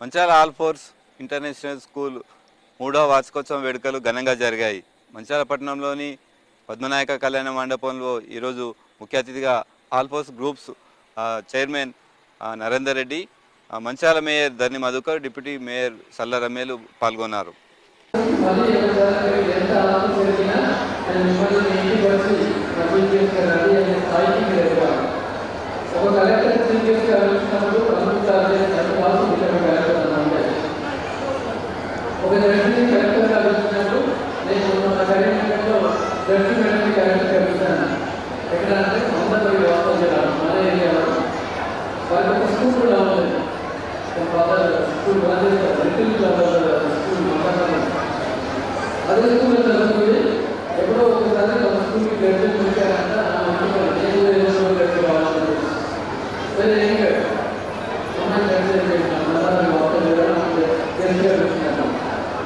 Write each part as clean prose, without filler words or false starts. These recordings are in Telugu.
Mancherial all force international school 3వ వార్షికోత్సవం వేడుకలు ఘనంగా జరిగాయి. మంచిర్యాల పట్టణంలోని పద్మనాయక కళ్యాణ మండపంలో ఈరోజు ముఖ్య అతిథిగా all force groups chairman Narender Reddy, Mancherial mayor Dharni Madhukar, deputy mayor Salla రమేలు పాల్గొన్నారు. అదే స్కూల్లో చదువుతుంది ఎప్పుడో ఒకసారి మన స్కూల్కి గడిచి వచ్చారంట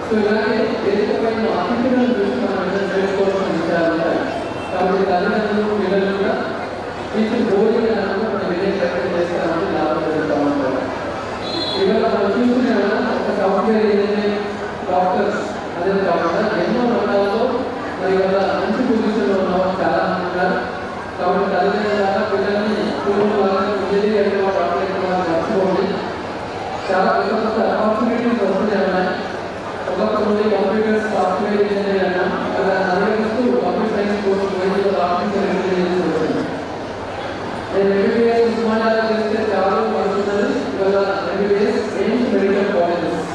సో ఇలాగే వేదికపైన అతిథులను చూసి మనం చేసుకోవాల్సిన విషయాలు ఉంటాయి. కాబట్టి తల్లిదండ్రులు పిల్లలు కూడా టీచర్ భోజనాలను మనం వినేటట్టు చేస్తామని లాభం జరుగుతూ ఉంటారు. ఇవాళ మనం చూసుకునే ఒక సాఫ్ట్వేర్ ఇంజనీర్, డాక్టర్స్ అదే కాకుండా ఎన్నో రంగాల్లో మరి ఇవాళ మంచి పొజిషన్లో ఉన్నవాళ్ళు చాలా మంది ఉన్నారు. కాబట్టి తల్లిదండ్రుల పిల్లల్ని స్కూల్లో ఇంజనీర్ ఎక్కడ డాక్టర్ ఎక్కడ మర్చిపోండి. చాలా కొత్త ఆపర్చునిటీస్ వస్తూనే ఉన్నాయి. ఒకప్పుడు కంప్యూటర్ సాఫ్ట్వేర్ ఇంజనీర్ అన్నా అలా నలుగురిస్తూ కంప్యూటర్ సైన్స్ కోర్సు వైద్యులు ఆఫీసర్ ఇంజనీరింగ్ వచ్చింది. నేను ఎంబీబీఎస్ ఉస్మానియాలో చేస్తే చాలా పడుతున్నది. ఇవాళ ఎంబీబీఎస్ ఎయిమ్స్ మెడికల్ కాలేజెస్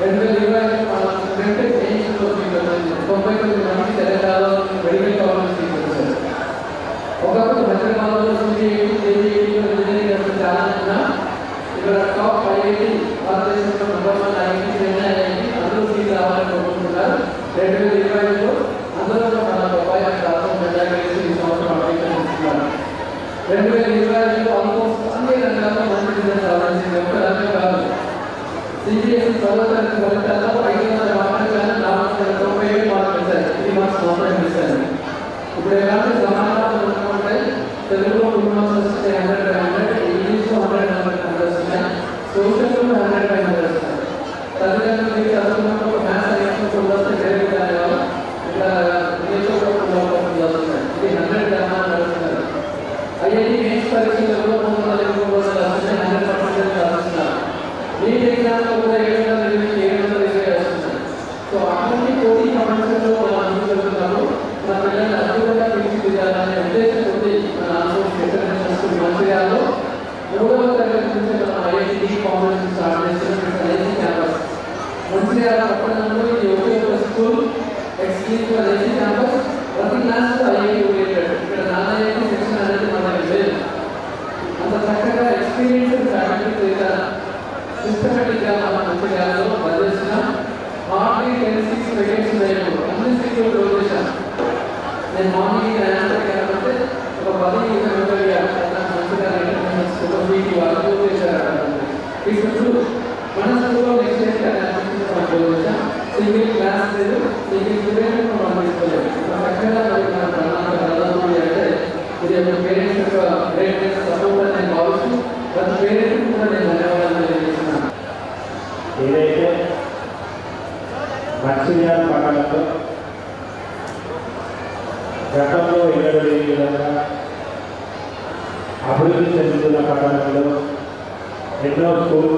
2020 మన స్టూడెంట్ ఎయిమ్స్లో 99 మంది తెలంగాణలో మెడికల్ కాలేజ్ తీసుకొచ్చారు. ఒకప్పుడు హైదరాబాద్లో ఇంజనీరింగ్ అంటే చాలా ఉన్నా ఇక్కడ టాప్ 580 భారతదేశంలో నంబర్ 1 ఐఐటి చెన్నై ఐఐటి అందరూ సీట్ రావాలని కోరుకుంటున్నారు. 2020లో అందరూ మన అబ్బాయి రాష్ట్రం మెజారిటీ ఈ సంవత్సరం అప్లికేషన్ ఇస్తున్నారు. 2020లో ఆల్మోస్ట్ అన్ని రంగాల్లో మంచి రిజల్ట్ రావాల్సింది. ఒక రంగం కాదు. సిబిఎస్ఈ చదవడానికి ఫలితాల్లో 500 మార్కులు కానీ 497 మార్కులు వచ్చాయి. 3 మార్క్స్ మాత్రమే మిస్సాయి. ఇప్పుడు ఎలాంటి సమాధానం అనుకుంటే తెలుగులో 2 మార్క్స్ వస్తే 100/100, ఇంగ్లీష్లో 100/100 వస్తున్నాయి, సోషల్లో 100/100 వస్తున్నాయి. తల్లిదండ్రులు చదువుకున్నప్పుడు మ్యాథ్స్ నేర్చుకుంటూ వస్తే వేరే కాదు, ఇట్లా నేర్చుకోకుండా వస్తున్నాయి. ఇది 100/100 వస్తున్నారు. ఐఐటి మెయిన్స్ పరీక్షలలో 300 వస్తున్నాయి, 100% రాస్తున్నారు. నీట్ ఎగ్జామ్లో కూడా 720 వస్తున్నాయి. సో అన్ని పోటీ ప్రపంచంలో మనం అందుకుంటున్నాము. మన పిల్లల్ని అద్భుతంగా తీర్చిదిద్దాలనే ఉద్దేశంతో మన ఇంటర్నేషనల్ స్కూల్ మంచిర్యాలలో 3వ తరగతి నుంచి మనం ఐఐటి ఫౌండేషన్ స్టార్ట్ చేస్తున్నాం. ఐఐటి క్యాంపస్ మంచిర్యాల పట్టణంలో ఇది ఒకే ఒక స్కూల్, ఎక్స్క్లూజివ్ ఐఐటి క్యాంపస్. ప్రతి క్లాస్ ఐఐటి ఓరియంటెడ్. ఇక్కడ నాన్ ఐఐటి సెక్షన్ అనేది మనకి లేదు. అంత చక్కగా ఎక్స్పీరియన్స్ ఫ్యాకల్టీ సిస్టమేటిక్గా మనం మంచిర్యాలలో పనిచేస్తున్నాం. మార్నింగ్ 10-6 వేకెన్సీ లేదు, అన్ని సీట్లు క్లోజ్ చేశాను. నేను మార్నింగ్ 9 అంటే ఒక 10-20 మంచిగా వీటి వాళ్ళు క్లోజ్ చేశారు. ఈ చుట్టూ మన స్కూల్లో నెక్స్ట్ మనం క్లోజ్ చేశాం. సింగిల్ క్లాస్ లేదు, సింగిల్ స్టూడెంట్ మనం తీసుకోలేదు. చక్కగా మన ప్రణాళిక అంటే ఇది ఒక పేరెంట్స్ యొక్క గ్రేట్ సపోర్ట్ అని నేను భావిస్తూ ప్రతి పేరెంట్కి కూడా నేను ధన్యవాదాలు తెలియజేస్తున్నాను. ఏదైతే మంచిర్యాల పట్టణంలో గతంలో ఎన్నడూ లేని విధంగా అభివృద్ధి చెందుతున్న పట్టణంలో ఎన్నో స్కూల్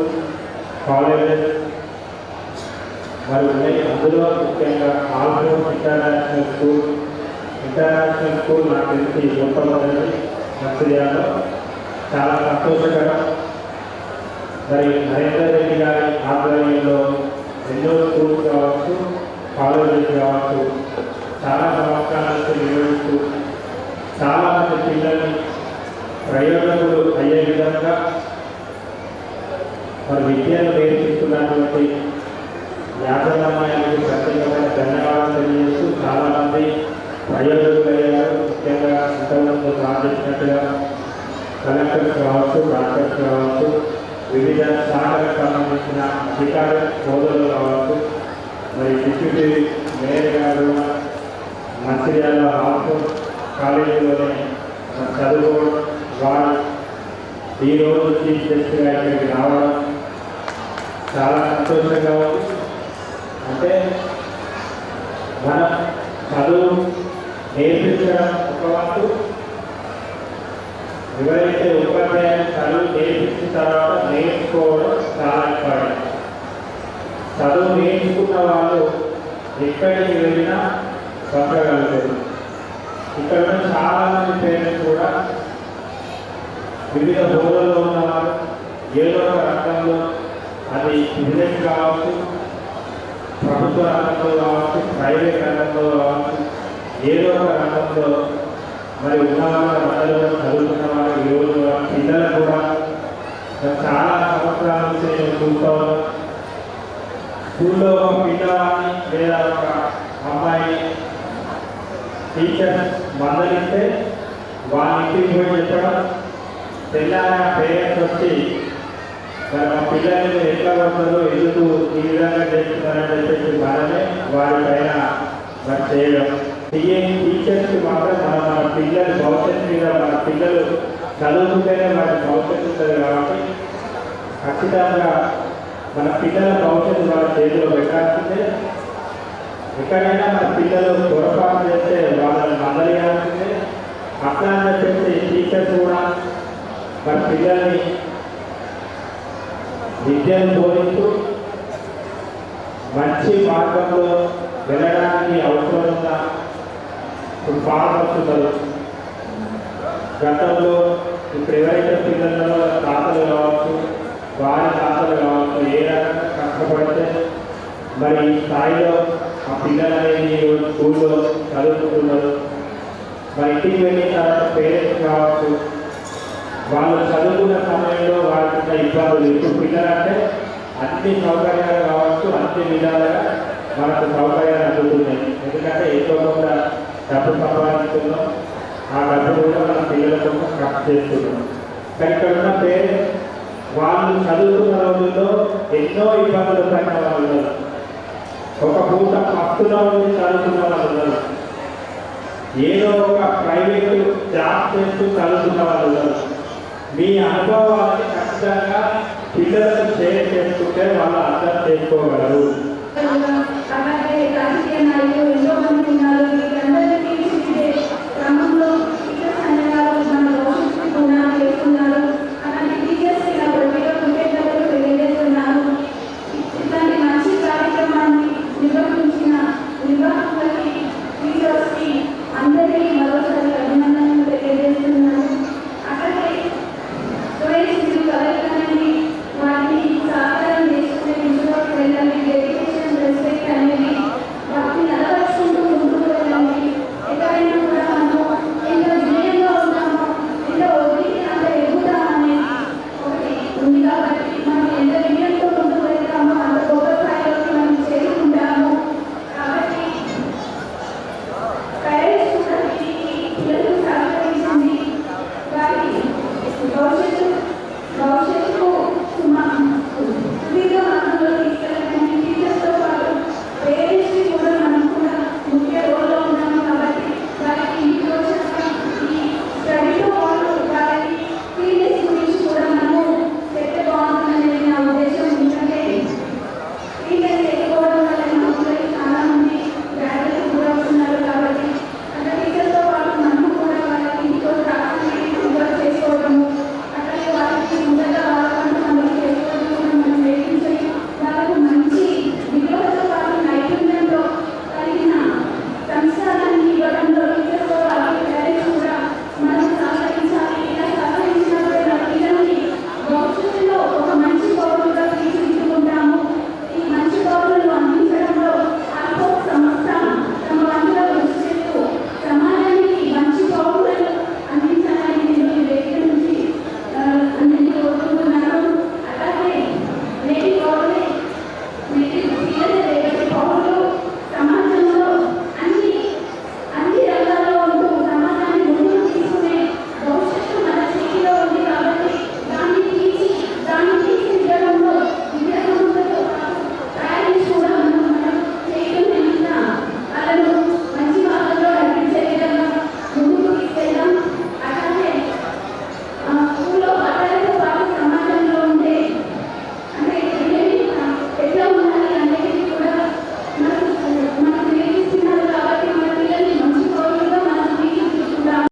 కాలేజెస్ మరి ఉన్నాయి. అందులో ముఖ్యంగా ఆల్ ఫోర్స్ ఇంటర్నేషనల్ స్కూల్ నాకు తెలిసి మొట్టమొదటి మంచిర్యాలలో చాలా సంతోషకరం. మరి నరేందర్ రెడ్డి గారి ఆధ్వర్యంలో ఎన్నో స్కూల్స్ కావచ్చు, కాలేజెస్ కావచ్చు చాలా సంవత్సరాల నుంచి నిర్వహిస్తూ చాలామంది పిల్లల్ని ప్రయోజకులు అయ్యే విధంగా మరి విద్యను నేర్పిస్తున్నటువంటి యాజమాన్యానికి ప్రత్యేకమైన ధన్యవాదాలు తెలియజేస్తూ చాలామంది ప్రయోజకులు అయ్యారు. ముఖ్యంగా ఇంతకుముందు ప్రార్థించినట్టుగా కలెక్టర్స్ కావచ్చు, డాక్టర్స్ కావచ్చు, వివిధ శాఖలకు సంబంధించిన అధికార సోదరులు కావచ్చు, మరి డిప్యూటీ మేయర్ గారు మంచిర్యాల ఆల్ కాలేజీలోనే చదువుకోవడం, వారు ఈరోజు చీఫ్ గెస్ట్గా ఇక్కడికి రావడం చాలా సంతోషంగా ఉంది. అంటే మనం చదువు నేర్పించడం ఒక వంతు, ఎవరైతే ఉపాధ్యాయులు చదువు నేర్పించిన తర్వాత నేర్చుకోవడం చాలా ఇంపార్టెంట్. చదువు నేర్చుకున్న వాళ్ళు ఎక్కడికి వెళ్ళినా బతకగలుగుతారు. ఇక్కడ ఉన్న చాలామంది పేరెంట్స్ కూడా వివిధ హోదాల్లో ఉన్నవారు, ఏదో ఒక రంగంలో, అది బిజినెస్ కావచ్చు, ప్రభుత్వ రంగంలో కావచ్చు, ప్రైవేట్ రంగంలో కావచ్చు, ఏదో ఒక రంగంలో మరి ఉన్నవాళ్ళ మధ్యలో చదువుతున్న వాళ్ళు ఈరోజు పిల్లలు కూడా చాలా సంవత్సరాల నుంచి నేను చూస్తూ ఉన్నాను. స్కూల్లో ఒక పిల్లవాడిని లేదా ఒక అమ్మాయిని టీచర్స్ మందలిస్తే వాళ్ళ ఇంటికి పోయి చెప్పడం, తెల్లారి పేరెంట్స్ వచ్చి మరి మా పిల్లల్ని ఎట్లా పడతారో, ఎందుకు ఈ విధంగా చేస్తున్నారని చెప్పేసి మనమే వారి పైన మరి చేయడం. టీచర్స్కి మాత్రం మన పిల్లల భవిష్యత్తు మీద, మన పిల్లలు చదువుకుంటేనే వారి భవిష్యత్తు ఉంటుంది కాబట్టి ఖచ్చితంగా మన పిల్లల భవిష్యత్తు వాళ్ళ చేతిలో పెట్టాల్సిందే. ఎక్కడైనా మన పిల్లలు పొరపాటు చేస్తే వాళ్ళని మందలియాల్సిందే. అట్లా అని చెప్పేసి టీచర్స్ కూడా మన పిల్లల్ని విద్యను బోధిస్తూ మంచి మార్గంలో వెళ్ళడానికి అవసరం ఉన్న ఇప్పుడు పాల్పడుతున్నారు. గతంలో ఇప్పుడు ఎవరైతే పిల్లలలో తాతలు కావచ్చు, వారి తాతలు కావచ్చు, ఏ రకంగా కష్టపడితే మరి ఈ స్థాయిలో ఆ పిల్లలు అనేది స్కూల్లో చదువుకుంటున్నారు. మరి ఇంటికి వెళ్ళిన తర్వాత పేరెంట్స్ కావచ్చు, వాళ్ళు చదువుకున్న సమయంలో వాళ్ళకున్న ఇబ్బందులు, ఇప్పుడు పిల్లలంటే అన్ని సౌకర్యాలు కావచ్చు, అన్ని విధాలుగా మనకు సౌకర్యాలు అందుతున్నాయి. ఎందుకంటే ఎంతో కొంత డబ్బు సంపాదిస్తున్నాం, ఆ డబ్బు కూడా మన పిల్లల కోసం ఖర్చు చేస్తున్నాం. కానీ ఇక్కడ ఉన్న పేరెంట్స్ వాళ్ళు చదువుకున్న రోజుల్లో ఎన్నో ఇబ్బందులు పడిన వాళ్ళు ఉన్నారు. ఒక పూట పస్తులో ఉండి చదువుకున్న వాళ్ళు ఉన్నారు. ఏదో ఒక ప్రైవేటు జాబ్ చేస్తూ చదువుకున్న వాళ్ళు ఉన్నారు. మీ అనుభవాన్ని ఖచ్చితంగా పిల్లలకు షేర్ చేసుకుంటే వాళ్ళు అర్థం చేసుకోగలరు. అలాగే రాజకీయ నాయకులు